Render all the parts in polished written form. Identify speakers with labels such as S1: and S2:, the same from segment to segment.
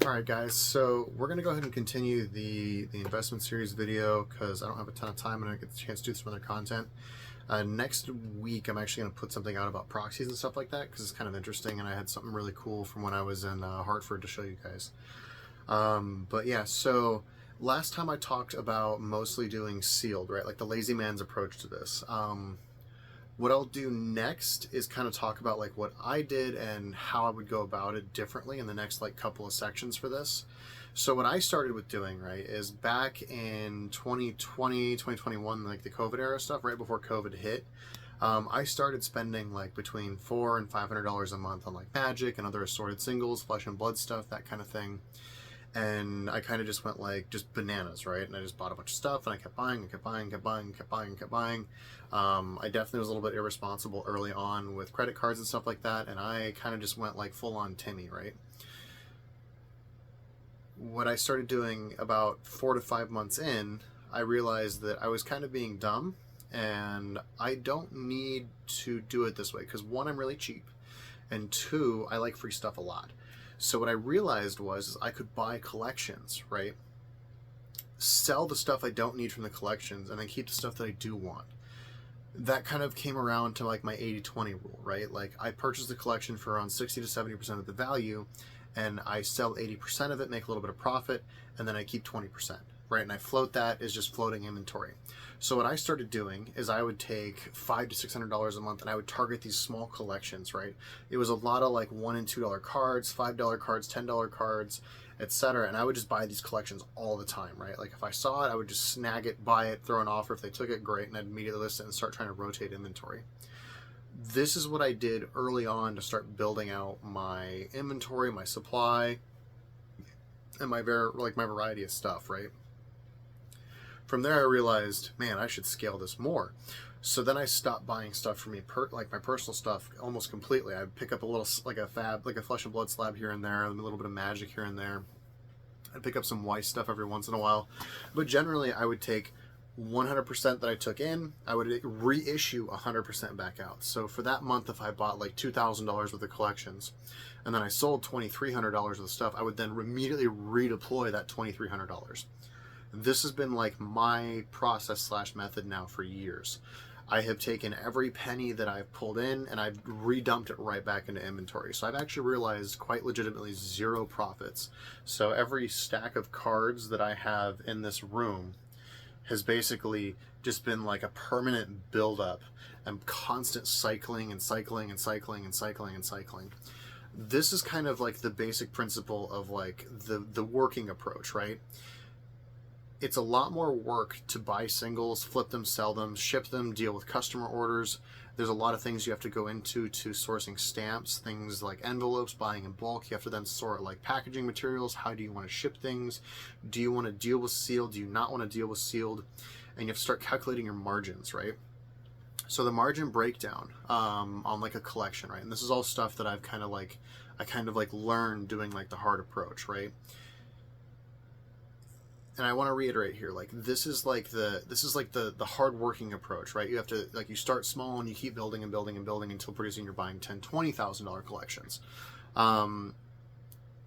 S1: Alright guys, so we're going to go ahead and continue the investment series video because I don't have a ton of time and I don't get the chance to do some other content. Next week I'm actually going to put something out about proxies and stuff like that because it's kind of interesting, and I had something really cool from when I was in Hartford to show you guys. But yeah, so last time I talked about mostly doing sealed, right? Like the lazy man's approach to this. What I'll do next is kind of talk about like what I did and how I would go about it differently in the next like couple of sections for this. So what I started with doing, right, is back in 2020, 2021, like the COVID era stuff, right before COVID hit, I started spending like between $400 and $500 a month on like Magic and other assorted singles, Flesh and Blood stuff, that kind of thing. And I kind of just went like just bananas, right? And I just bought a bunch of stuff, and I kept buying, and kept buying, kept buying, kept buying, kept buying. I definitely was a little bit irresponsible early on with credit cards and stuff like that, and I kind of just went like full on Timmy, right? What I started doing about 4 to 5 months in, I realized that I was kind of being dumb, and I don't need to do it this way because one, I'm really cheap, and two, I like free stuff a lot. So what I realized was I could buy collections, right? Sell the stuff I don't need from the collections and then keep the stuff that I do want. That kind of came around to like my 80-20 rule, right? Like I purchased the collection for around 60 to 70% of the value, and I sell 80% of it, make a little bit of profit, and then I keep 20%, right? And I float that as just floating inventory. So what I started doing is I would take $500 to $600 a month and I would target these small collections, right? It was a lot of like $1 and $2 cards, $5 cards, $10 cards, etc. And I would just buy these collections all the time, right? Like if I saw it, I would just snag it, buy it, throw an offer. If they took it, great, and I'd immediately list it and start trying to rotate inventory. This is what I did early on to start building out my inventory, my supply, and my variety of stuff, right? From there, I realized, man, I should scale this more. So then I stopped buying stuff for me, like my personal stuff, almost completely. I'd pick up a little, like a fab, like a Flesh and Blood slab here and there, a little bit of Magic here and there. I'd pick up some Weiss stuff every once in a while. But generally, I would take 100% that I took in, I would reissue 100% back out. So for that month, if I bought like $2,000 worth of collections, and then I sold $2,300 of the stuff, I would then immediately redeploy that $2,300. This has been like my process / method now for years. I have taken every penny that I've pulled in and I've redumped it right back into inventory. So I've actually realized quite legitimately zero profits. So every stack of cards that I have in this room has basically just been like a permanent buildup and constant cycling and cycling and cycling and cycling and cycling. This is kind of like the basic principle of like the working approach, right? It's a lot more work to buy singles, flip them, sell them, ship them, deal with customer orders. There's a lot of things you have to go into to sourcing stamps, things like envelopes, buying in bulk. You have to then sort like packaging materials. How do you want to ship things? Do you want to deal with sealed? Do you not want to deal with sealed? And you have to start calculating your margins, right? So the margin breakdown on like a collection, right? And this is all stuff that I kind of like learned doing like the hard approach, right? And I want to reiterate here, like this is like the hard working approach, right? You have to like you start small and you keep building and building and building until pretty you're buying $10,000-$20,000 collections.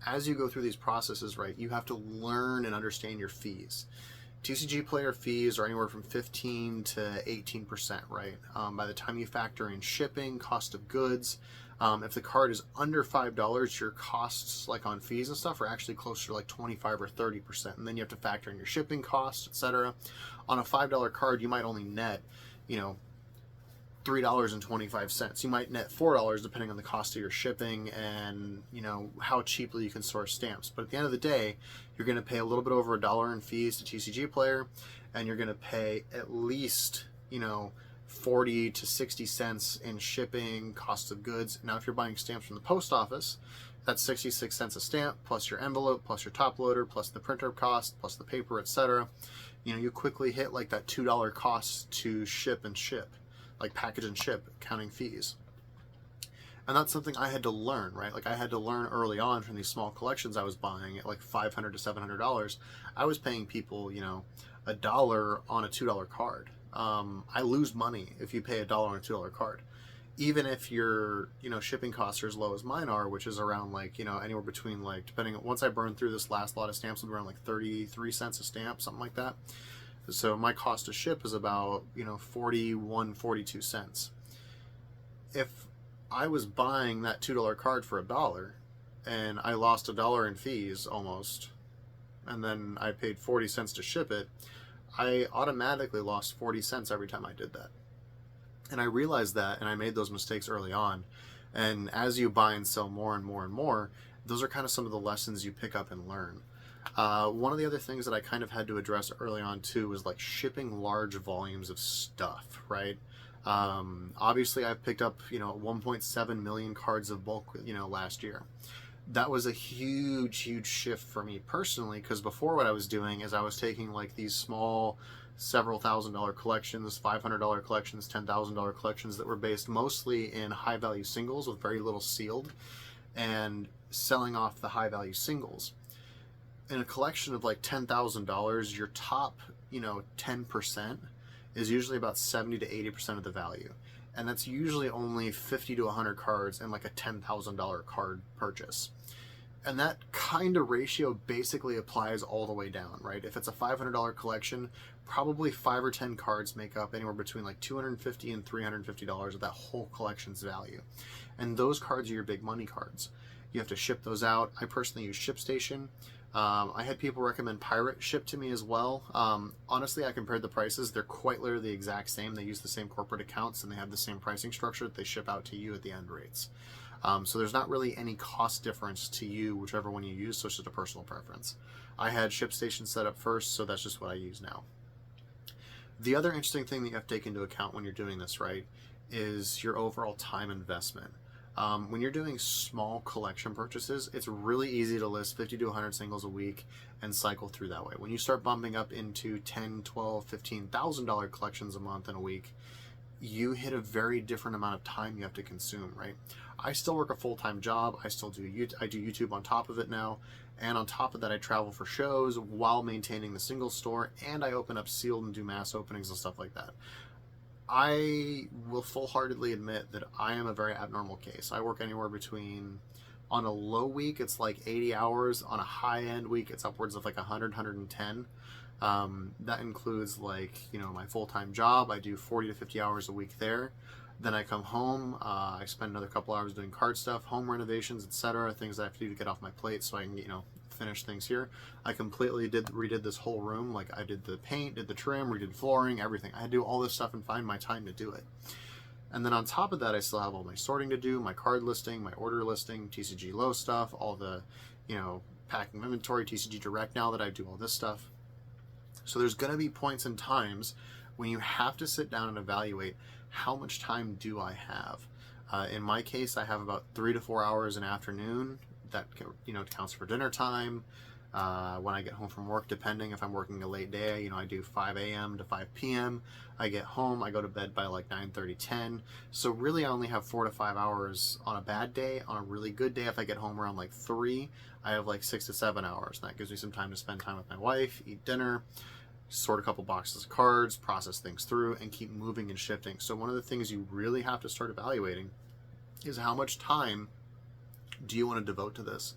S1: As you go through these processes, right, you have to learn and understand your fees. TCG player fees are anywhere from 15 to 18%, right? By the time you factor in shipping, cost of goods, if the card is under $5, your costs like on fees and stuff are actually closer to like 25 or 30%. And then you have to factor in your shipping costs, etc. On a $5 card, you might only net, $3.25. You might net $4 depending on the cost of your shipping and how cheaply you can source stamps. But at the end of the day, you're going to pay a little bit over $1 in fees to TCG player, and you're going to pay at least 40 to 60 cents in shipping, cost of goods. Now if you're buying stamps from the post office, that's 66 cents a stamp plus your envelope plus your top loader plus the printer cost plus the paper, etc. You quickly hit like that $2 cost to ship, like package and ship, counting fees. And that's something I had to learn, right? Like I had to learn early on from these small collections I was buying at like $500 to $700. I was paying people, $1 on a $2 card. I lose money if you pay $1 on a $2 card. even if your shipping costs are as low as mine are, which is around like anywhere between like, depending once I burn through this last lot of stamps, it'll be around like 33 cents a stamp, something like that. So my cost to ship is about 41, 42 cents. If I was buying that $2 card for $1 and I lost $1 in fees almost, and then I paid 40 cents to ship it, I automatically lost 40 cents every time I did that. And I realized that, and I made those mistakes early on. And as you buy and sell more and more and more, those are kind of some of the lessons you pick up and learn. One of the other things that I kind of had to address early on too was like shipping large volumes of stuff, right? Obviously I've picked up 1.7 million cards of bulk last year. That was a huge shift for me personally, because before what I was doing is I was taking like these small several $1,000 collections, $500 collections, $10,000 collections that were based mostly in high value singles with very little sealed, and selling off the high value singles. In a collection of like $10,000, your top 10% is usually about 70 to 80% of the value, and that's usually only 50 to 100 cards and like a $10,000 card purchase. And that kind of ratio basically applies all the way down, right? If it's a $500 collection, probably 5 or 10 cards make up anywhere between like $250 and $350 of that whole collection's value. And those cards are your big money cards. You have to ship those out. I personally use ShipStation. I had people recommend Pirate Ship to me as well. Honestly, I compared the prices. They're quite literally the exact same. They use the same corporate accounts and they have the same pricing structure that they ship out to you at the end rates. So there's not really any cost difference to you, whichever one you use, so it's just a personal preference. I had ShipStation set up first, so that's just what I use now. The other interesting thing that you have to take into account when you're doing this, right, is your overall time investment. When you're doing small collection purchases, it's really easy to list 50 to 100 singles a week and cycle through that way. When you start bumping up into $10, $12, $15,000 collections a month and a week, you hit a very different amount of time you have to consume, right? I still work a full-time job. I do YouTube on top of it now, and on top of that I travel for shows while maintaining the single store, and I open up sealed and do mass openings and stuff like that. I will full-heartedly admit that I am a very abnormal case. I work anywhere between, on a low week it's like 80 hours, on a high-end week it's upwards of like 100, 110. That includes like my full-time job. I do 40 to 50 hours a week there. Then I come home, I spend another couple hours doing card stuff, home renovations, etc., things I have to do to get off my plate so I can finish things here. I completely redid this whole room. Like I did the paint, did the trim, redid flooring, everything. I had to do all this stuff and find my time to do it. And then on top of that, I still have all my sorting to do, my card listing, my order listing, TCG low stuff, all the packing of inventory, TCG direct now that I do all this stuff. So there's going to be points and times when you have to sit down and evaluate how much time do I have. In my case, I have about 3 to 4 hours an afternoon that counts for dinner time. When I get home from work, depending if I'm working a late day, I do 5 a.m. to 5 p.m. I get home, I go to bed by like 9:30, 10. So really I only have 4 to 5 hours on a bad day. On a really good day, if I get home around like 3, I have like 6 to 7 hours. And that gives me some time to spend time with my wife, eat dinner, sort a couple boxes of cards, process things through, and keep moving and shifting. So one of the things you really have to start evaluating is how much time do you want to devote to this?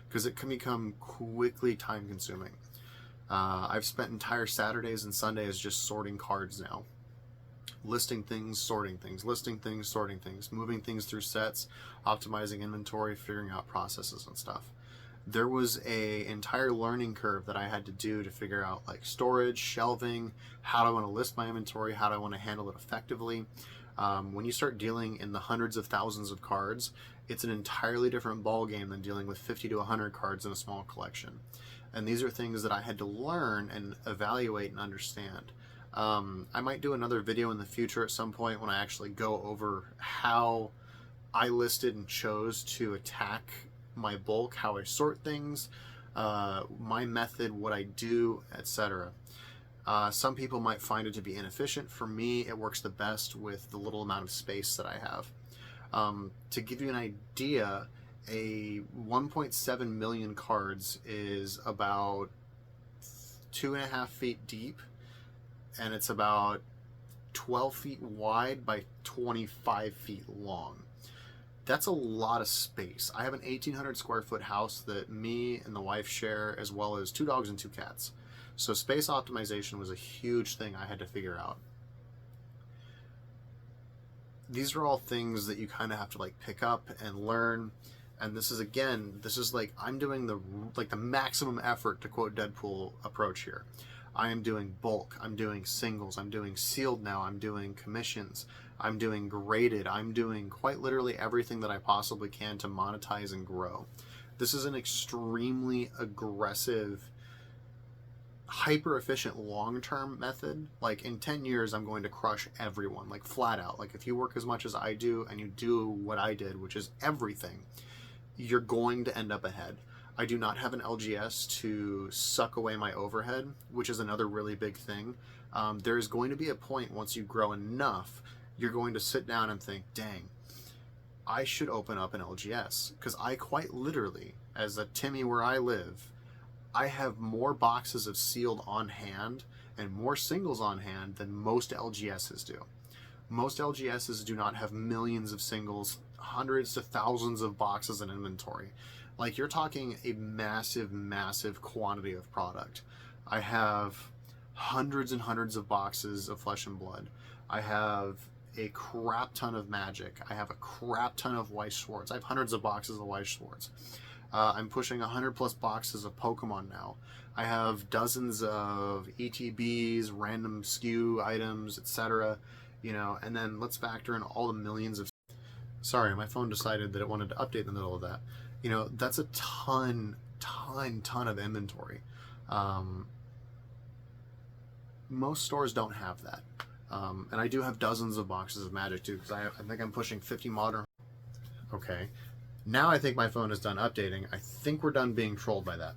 S1: Because it can become quickly time consuming. I've spent entire Saturdays and Sundays just sorting cards now. Listing things, sorting things, listing things, sorting things, moving things through sets, optimizing inventory, figuring out processes and stuff. There was a entire learning curve that I had to do to figure out like storage, shelving, how do I want to list my inventory, how do I want to handle it effectively. When you start dealing in the hundreds of thousands of cards, it's an entirely different ball game than dealing with 50 to 100 cards in a small collection. And these are things that I had to learn and evaluate and understand. I might do another video in the future at some point when I actually go over how I listed and chose to attack my bulk, how I sort things, my method, what I do, etc. Some people might find it to be inefficient. For me, it works the best with the little amount of space that I have. To give you an idea, a 1.7 million cards is about 2.5 feet deep, and it's about 12 feet wide by 25 feet long. That's a lot of space. I have an 1,800 square foot house that me and the wife share, as well as 2 dogs and 2 cats. So space optimization was a huge thing I had to figure out. These are all things that you kind of have to like pick up and learn. And this is like I'm doing the maximum effort, to quote Deadpool, approach here. I am doing bulk, I'm doing singles, I'm doing sealed now, I'm doing commissions, I'm doing graded, I'm doing quite literally everything that I possibly can to monetize and grow. This is an extremely aggressive, hyper efficient long-term method. Like in 10 years I'm going to crush everyone, like flat out. Like if you work as much as I do and you do what I did, which is everything, you're going to end up ahead. I do not have an LGS to suck away my overhead, which is another really big thing. There is going to be a point once you grow enough, you're going to sit down and think, dang, I should open up an LGS. Because I quite literally, as a Timmy where I live, I have more boxes of sealed on hand and more singles on hand than most LGSs do. Most LGSs do not have millions of singles, hundreds to thousands of boxes in inventory. Like, you're talking a massive, massive quantity of product. I have hundreds and hundreds of boxes of Flesh and Blood. I have a crap ton of Magic. I have a crap ton of Weiss Schwarz. I have hundreds of boxes of Weiss Schwarz. I'm pushing 100 plus boxes of Pokemon now. I have dozens of ETBs, random SKU items, etc. You know, and then let's factor in all the millions of... Sorry, my phone decided that it wanted to update in the middle of that. You know, that's a ton of inventory. Most stores don't have that. And I do have dozens of boxes of Magic too, because I think I'm pushing 50 modern. Okay. Now I think my phone is done updating. I think we're done being trolled by that.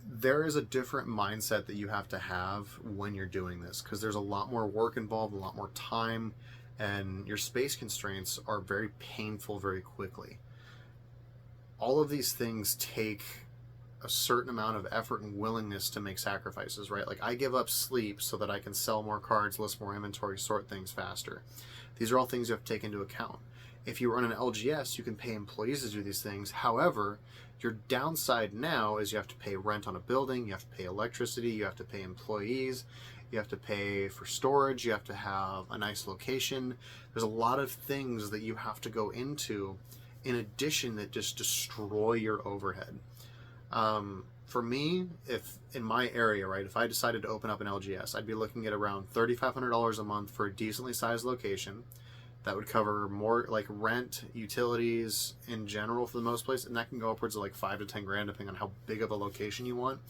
S1: There is a different mindset that you have to have when you're doing this, because there's a lot more work involved, a lot more time, and your space constraints are very painful very quickly. All of these things take a certain amount of effort and willingness to make sacrifices, right? Like, I give up sleep so that I can sell more cards, list more inventory, sort things faster. These are all things you have to take into account. If you run an LGS, you can pay employees to do these things. However, your downside now is you have to pay rent on a building, you have to pay electricity, you have to pay employees, you have to pay for storage, you have to have a nice location. There's a lot of things that you have to go into in addition that just destroy your overhead. For me, if in my area, right, if I decided to open up an LGS, I'd be looking at around $3,500 a month for a decently sized location. That would cover more like rent, utilities in general for the most place, and that can go upwards of like 5 to 10 grand depending on how big of a location you want.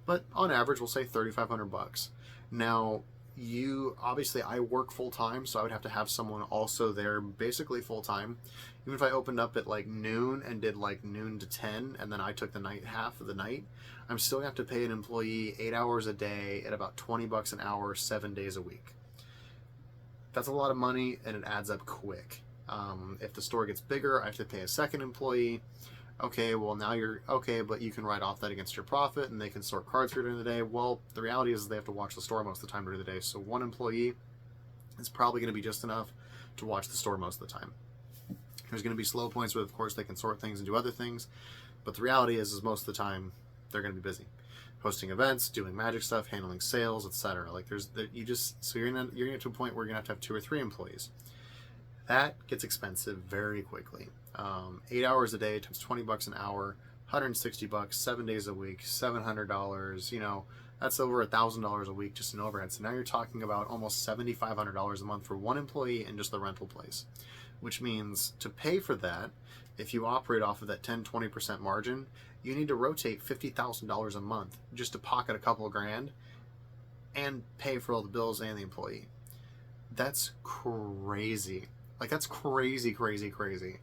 S1: But on average, we'll say $3,500. Now, obviously I work full time, so I would have to have someone also there basically full time. Even if I opened up at like noon and did like noon to 10, and then I took the night half of the night, I'm still gonna have to pay an employee 8 hours a day at about $20 an hour, 7 days a week. That's a lot of money, and it adds up quick. If the store gets bigger, I have to pay a second employee. Okay, well now you're okay, but you can write off that against your profit, and they can sort cards for you during the day. Well, the reality is they have to watch the store most of the time during the day, so one employee is probably going to be just enough to watch the store most of the time. There's going to be slow points where, of course, they can sort things and do other things, but the reality is most of the time they're going to be busy. Hosting events, doing Magic stuff, handling sales, etc. Like you're gonna get to a point where you're gonna have 2 or 3 employees. That gets expensive very quickly. 8 hours a day times $20 an hour, $160, 7 days a week, $700. You know, that's over $1,000 a week just in overhead. So now you're talking about almost $7,500 a month for one employee and just the rental place. Which means to pay for that, if you operate off of that 10-20% margin, you need to rotate $50,000 a month just to pocket a couple of grand and pay for all the bills and the employee. That's crazy. Like, that's crazy, crazy, crazy.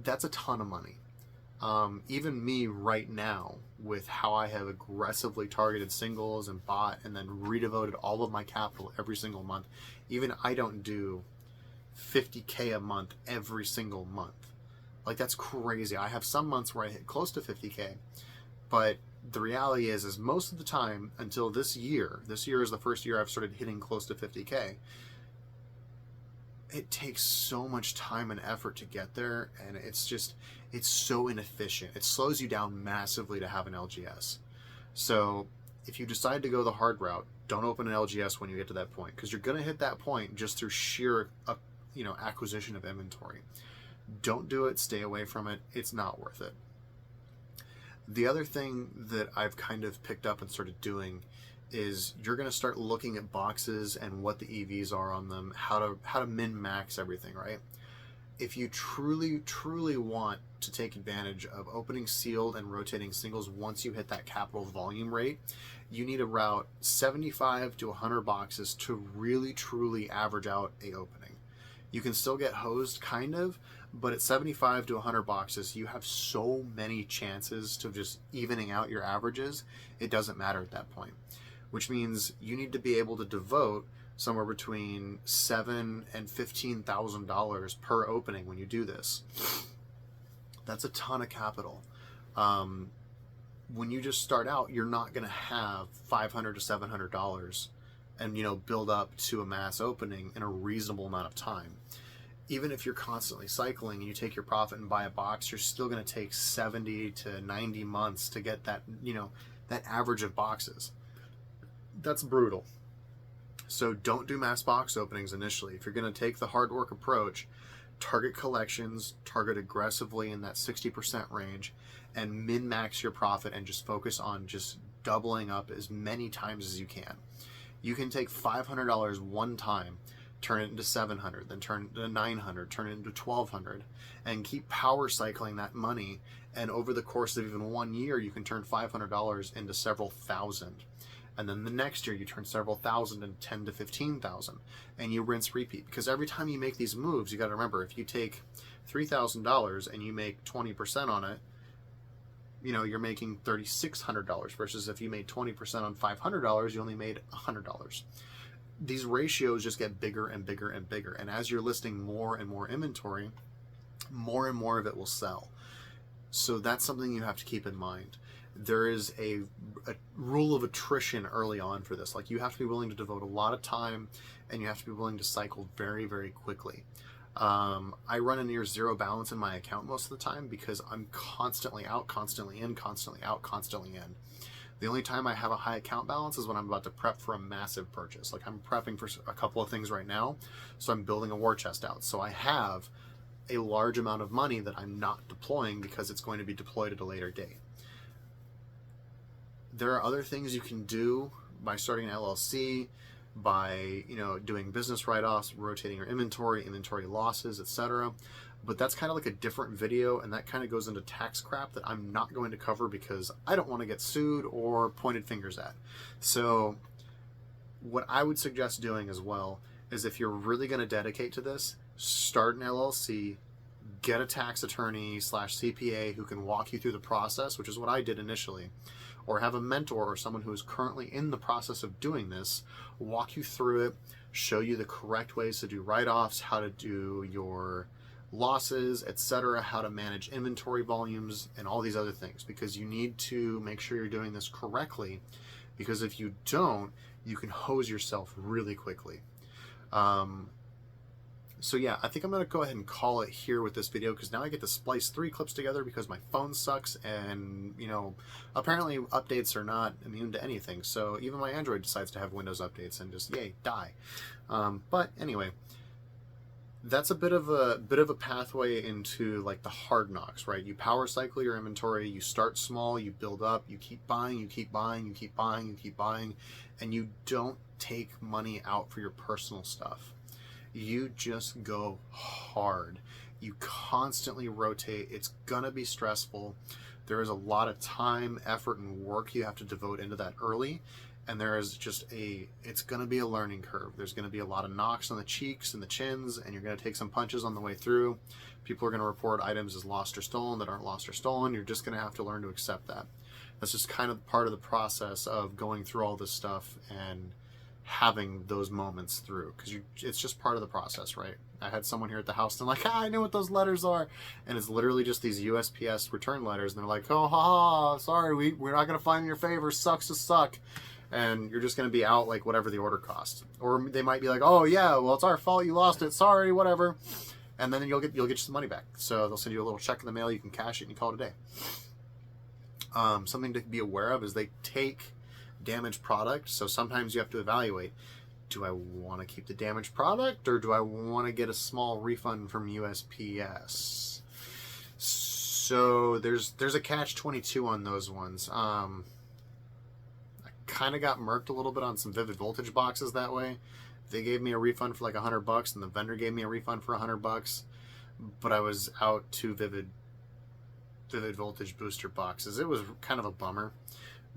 S1: That's a ton of money. Even me right now, with how I have aggressively targeted singles and bought and then redevoted all of my capital every single month, even I don't do $50K a month every single month. Like, that's crazy. I have some months where I hit close to $50K, but the reality is most of the time until this year is the first year I've started hitting close to 50K. It takes so much time and effort to get there, and it's so inefficient. It slows you down massively to have an LGS. So if you decide to go the hard route, don't open an LGS when you get to that point, because you're going to hit that point just through sheer acquisition of inventory. Don't do it. Stay away from it. It's not worth it. The other thing that I've kind of picked up and started doing is you're going to start looking at boxes and what the EVs are on them, how to min-max everything, right? If you truly want to take advantage of opening sealed and rotating singles once you hit that capital volume rate, you need to route 75 to 100 boxes to really truly average out a opening. You can still get hosed, kind of, but at 75 to 100 boxes, you have so many chances to just evening out your averages, it doesn't matter at that point. Which means you need to be able to devote somewhere between $7,000 and $15,000 per opening when you do this. That's a ton of capital. When you just start out, you're not going to have $500 to $700 and build up to a mass opening in a reasonable amount of time. Even if you're constantly cycling and you take your profit and buy a box, you're still going to take 70 to 90 months to get that that average of boxes. That's brutal. So don't do mass box openings initially. If you're going to take the hard work approach, target collections, target aggressively in that 60% range, and min-max your profit and just focus on just doubling up as many times as you can. You can take $500 one time, turn it into $700, then turn it into $900, turn it into $1,200, and keep power cycling that money. And over the course of even 1 year, you can turn $500 into several thousand. And then the next year you turn several thousand into 10 to 15,000, and you rinse repeat. Because every time you make these moves, you got to remember, if you take $3,000 and you make 20% on it, you're making $3,600 versus if you made 20% on $500, you only made $100. These ratios just get bigger and bigger and bigger. And as you're listing more and more inventory, more and more of it will sell. So that's something you have to keep in mind. There is a rule of attrition early on for this. Like, you have to be willing to devote a lot of time, and you have to be willing to cycle very, very quickly. I run a near zero balance in my account most of the time because I'm constantly out, constantly in, constantly out, constantly in. The only time I have a high account balance is when I'm about to prep for a massive purchase. Like, I'm prepping for a couple of things right now, so I'm building a war chest out. So I have a large amount of money that I'm not deploying because it's going to be deployed at a later date. There are other things you can do by starting an LLC, by doing business write-offs, rotating your inventory losses, etc. But that's kind of like a different video, and that kind of goes into tax crap that I'm not going to cover because I don't want to get sued or pointed fingers at. So what I would suggest doing as well is, if you're really going to dedicate to this, start an LLC, get a tax attorney / CPA who can walk you through the process, which is what I did initially. Or have a mentor or someone who is currently in the process of doing this walk you through it, show you the correct ways to do write-offs, how to do your losses, etc., how to manage inventory volumes, and all these other things, because you need to make sure you're doing this correctly, because if you don't, you can hose yourself really quickly. So yeah, I think I'm going to go ahead and call it here with this video, because now I get to splice 3 clips together because my phone sucks, and apparently updates are not immune to anything. So even my Android decides to have Windows updates and just yay, die. But anyway, that's a bit of a pathway into like the hard knocks, right? You power cycle your inventory, you start small, you build up, you keep buying, you keep buying, you keep buying, you keep buying, and you don't take money out for your personal stuff. You just go hard. You constantly rotate. It's gonna be stressful. There is a lot of time, effort, and work you have to devote into that early, and there is just it's gonna be a learning curve. There's gonna be a lot of knocks on the cheeks and the chins, and you're gonna take some punches on the way through. People are gonna report items as lost or stolen that aren't lost or stolen. You're just gonna have to learn to accept that. That's just kind of part of the process of going through all this stuff and having those moments through, because it's just part of the process, right? I had someone here at the house and they're like, I know what those letters are, and it's literally just these USPS return letters, and they're like, oh, sorry, we're not going to find in your favor, sucks to suck, and you're just going to be out like whatever the order cost. Or they might be like, oh yeah, well, it's our fault, you lost it, sorry, whatever, and then you'll get some money back. So they'll send you a little check in the mail, you can cash it, and you call it a day. Something to be aware of is they take damaged product, so sometimes you have to evaluate, do I want to keep the damaged product, or do I want to get a small refund from USPS? So there's a catch-22 on those ones. I kind of got murked a little bit on some Vivid Voltage boxes that way. They gave me a refund for like $100, and the vendor gave me a refund for $100, but I was out 2 Vivid Voltage booster boxes. It was kind of a bummer,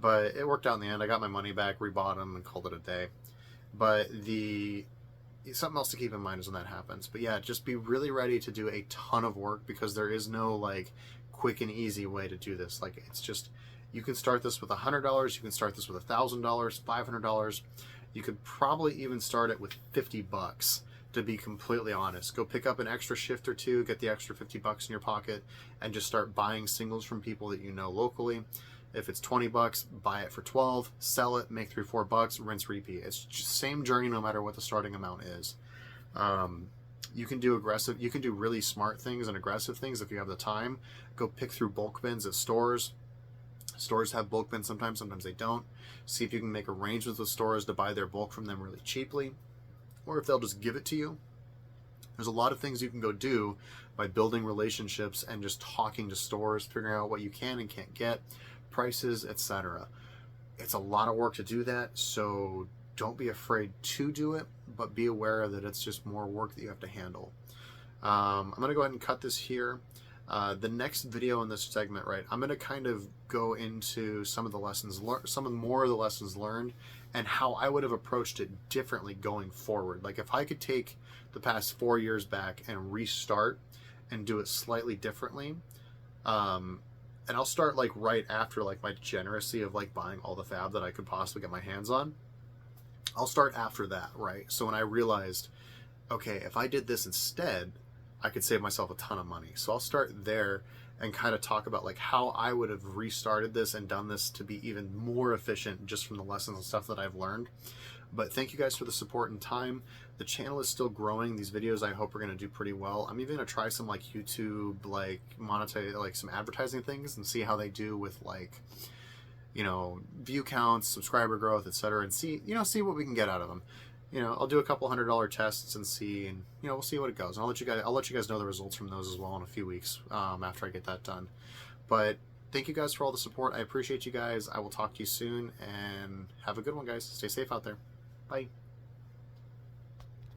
S1: but it worked out in the end. I got my money back, rebought them, and called it a day. But something else to keep in mind is when that happens. But yeah, just be really ready to do a ton of work, because there is no like quick and easy way to do this. Like, it's just, you can start this with $100, you can start this with $1,000, $500. You could probably even start it with $50, to be completely honest. Go pick up an extra shift or two, get the extra $50 in your pocket, and just start buying singles from people that you know locally. If it's $20, buy it for 12, sell it, make $3-4, rinse, repeat. It's just same journey no matter what the starting amount is. You can do really smart things and aggressive things if you have the time. Go pick through bulk bins at stores. Stores have bulk bins sometimes they don't. See if you can make arrangements with stores to buy their bulk from them really cheaply, or if they'll just give it to you. There's a lot of things you can go do by building relationships and just talking to stores, figuring out what you can and can't get, prices, etc. It's a lot of work to do that, so don't be afraid to do it, but be aware that it's just more work that you have to handle. I'm going to go ahead and cut this here. The next video in this segment, right, I'm going to kind of go into some of the lessons learned, more of the lessons learned, and how I would have approached it differently going forward. Like, if I could take the past 4 years back and restart and do it slightly differently, and I'll start like right after like my degeneracy of like buying all the fab that I could possibly get my hands on. I'll start after that, right? So when I realized, okay, if I did this instead, I could save myself a ton of money. So I'll start there and kind of talk about like how I would have restarted this and done this to be even more efficient just from the lessons and stuff that I've learned. But thank you guys for the support and time. The channel is still growing. These videos I hope are going to do pretty well. I'm even going to try some like YouTube, like monetize, like some advertising things, and see how they do with like, you know, view counts, subscriber growth, etc. And see what we can get out of them. You know, I'll do a couple $100 tests and see, and you know, we'll see what it goes. And I'll let you guys know the results from those as well in a few weeks after I get that done. But thank you guys for all the support. I appreciate you guys. I will talk to you soon, and have a good one, guys. Stay safe out there. Bye.